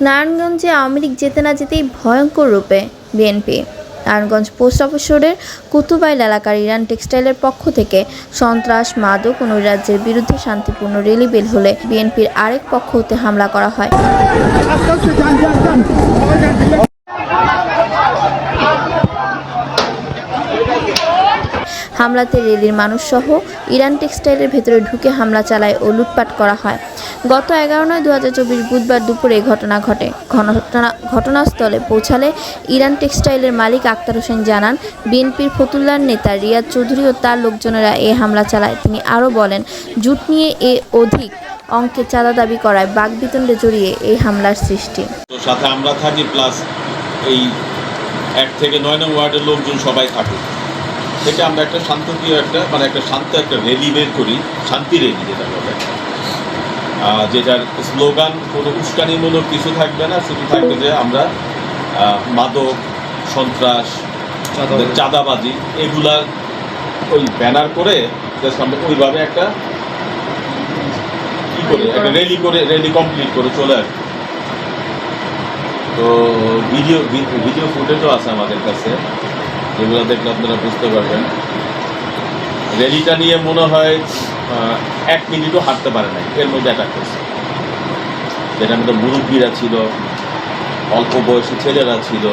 নারায়ণগঞ্জে আওয়ামী লীগ যেতে না যেতেই ভয়ঙ্কর রূপে বিএনপি। নারায়ণগঞ্জ পোস্ট অফিস রোডের কুতুবাইল এলাকার ইরান টেক্সটাইলের পক্ষ থেকে সন্ত্রাস, মাদক ও নৈরাজ্যের বিরুদ্ধে শান্তিপূর্ণ র্যালি বের হলে বিএনপির আরেক পক্ষ হতে হামলা করা হয়। হামলাতে রেলির মানুষসহ ইরান টেক্সটাইলের ভেতরে ঢুকে হামলা চালায় ও লুটপাট করা হয়। গত 11/9/2024 বুধবার দুপুরে ঘটনা ঘটে। ঘটনাস্থলে পৌঁছালে ইরান টেক্সটাইলের মালিক আক্তার হোসেন জানান, বিএনপির ফতুল্লার নেতা রিয়াদ চৌধুরী ও তার লোকজনেরা এ হামলা চালায়। তিনি আরও বলেন, জুট নিয়ে অধিক অঙ্কে চাঁদা দাবি করায় বাকবিতণ্ডে জড়িয়ে এই হামলার সৃষ্টি। সাথে আমরা থাকি, প্লাস এই 1 থেকে 9 নং ওয়ার্ডের লোকজন সবাই থাকে। থেকে আমরা একটা শান্তপ্রিয় একটা শান্ত একটা র্যালি বের করি, শান্তি র্যালি যেটা বলে, যেটার স্লোগান কোনো উস্কানিমূলক কিছু থাকবে না, শুধু থাকবে যে আমরা মাদক, সন্ত্রাস, চাঁদাবাজি এগুলা ওই ব্যানার করে আমরা ওইভাবে একটা র্যালি কমপ্লিট করে চলে আসবে। তো ভিডিও ফুটেজও আছে আমাদের কাছে, যেগুলো দেখলে আপনারা বুঝতে পারবেন। র্যালিটা নিয়ে মনে হয় 1 মিনিটও হাঁটতে পারে নাই, এর মধ্যে অ্যাটাক করছে। যেটার মধ্যে মুরব্বীরা ছিল, অল্প বয়সী ছেলেরা ছিল,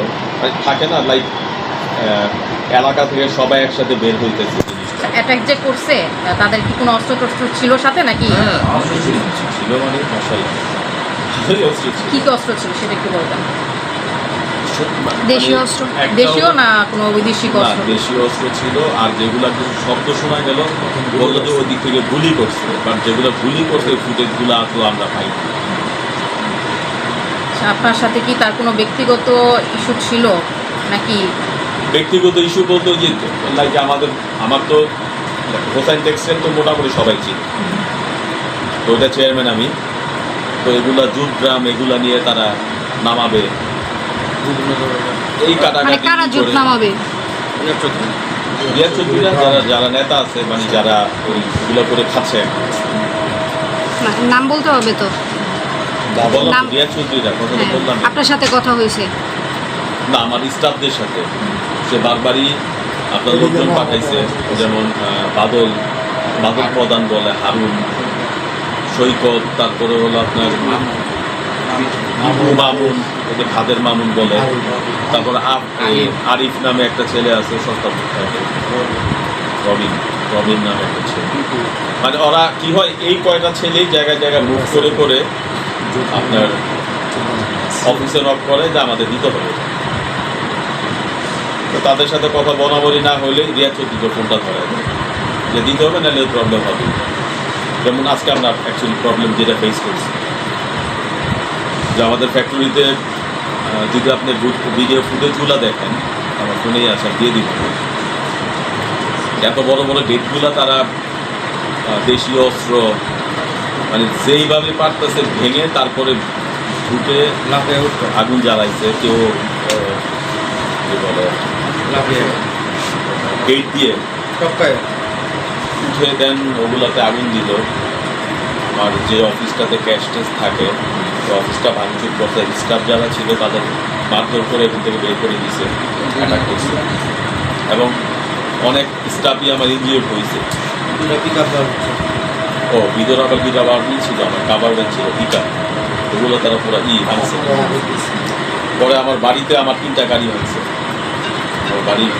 থাকে না লাইক এলাকা থেকে সবাই একসাথে বের হইতেছে। অ্যাটাক যে করছে তাদের কি কোনো অস্ত্র টস্ত্র ছিল সাথে নাকি? ছিল মানে মাশাআল্লাহ, কি অস্ত্র ছিল সেটা একটু বলবেন। দেশীয় অস্ত্র, দেশীয় না কোনো বিদেশি অস্ত্র? দেশীয় অস্ত্র ছিল। আর যেগুলো শব্দ শোনা গেল বললো যে ওই দিক থেকে গুলি করছে, বাট যেগুলো গুলি করছে ফুটেজগুলো আসলে আমরা পাই। আপনার সাথে কি তার কোনো ব্যক্তিগত ইস্যু ছিল নাকি? ব্যক্তিগত ইস্যু বলতে যে লাইক আমার তো হোসাইন টেক্সটাইল তো মোটামুটি সবাই ছিল, তো ওটা চেয়ারম্যান আমি। তো এগুলা জুট ড্রাম এগুলা নিয়ে তারা নামাবে, এই নামাবে রিয়াদ চৌধুরীরা যারা নেতা আছে, মানে যারা ওইগুলো করে খাচ্ছে, নাম বলতে হবে তো। রিয়াদ চৌধুরীরা কথা বললাম, আপনার সাথে কথা হয়েছে না আমার স্টাফদের সাথে। সে বারবারই আপনার লোকজন পাঠাইছে, যেমন বাদল প্রধান বলে, হারুন, সৈকত, তারপরে হলো আপনার মামুন, ওকে খাদের মামুন বলে, তারপর আরিফ নামে একটা ছেলে আছে, সস্তা রবিন নামে একটা ছেলে। মানে ওরা কি হয়, এই কয়টা ছেলেই জায়গায় জায়গায় মুভ করে করে আপনার অফিসে নক করে যে আমাদের দিতে হবে। তো তাদের সাথে কথা বরাবরই না হলে রিয়াদ চৌধুরীর ফোনটা ধরে যে দিতে হবে, নাহলে প্রবলেম হবে। যেমন আজকে আমরা অ্যাকচুয়ালি প্রবলেম যেটা ফেস করছি, যে আমাদের ফ্যাক্টরিতে যদি আপনি ভিডিও ফুটেজগুলো দেখেন, আমার ফোনেই আছে, দিয়ে দিব, এত বড় বড় গেটগুলো তারা দেশীয় অস্ত্র মানে যেইভাবে পারতেছে ভেঙে তারপরে ঢুকে আগুন জ্বালাইছে। কেউ বলে গেট দিয়ে উঠে দেন, ওগুলাতে আগুন দিল। আমার যে অফিসটাতে ক্যাশ টেস্ট থাকে, তো অফিসটা ভাঙচুর করতে স্টাফ যারা ছিল তাদের মারধর করে এখান থেকে বের করে দিয়েছে, অ্যাটাক করছে। এবং অনেক স্টাফই আমার ইনজিওর হয়েছে। ভিতর আবার পিক ছিল, আমার কাভার ভ্যান ছিল পিকা, ওগুলো তারা পুরো ভাঙছে। পরে আমার বাড়িতে আমার 3টা গাড়ি ভাঙছে, আমার বাড়ির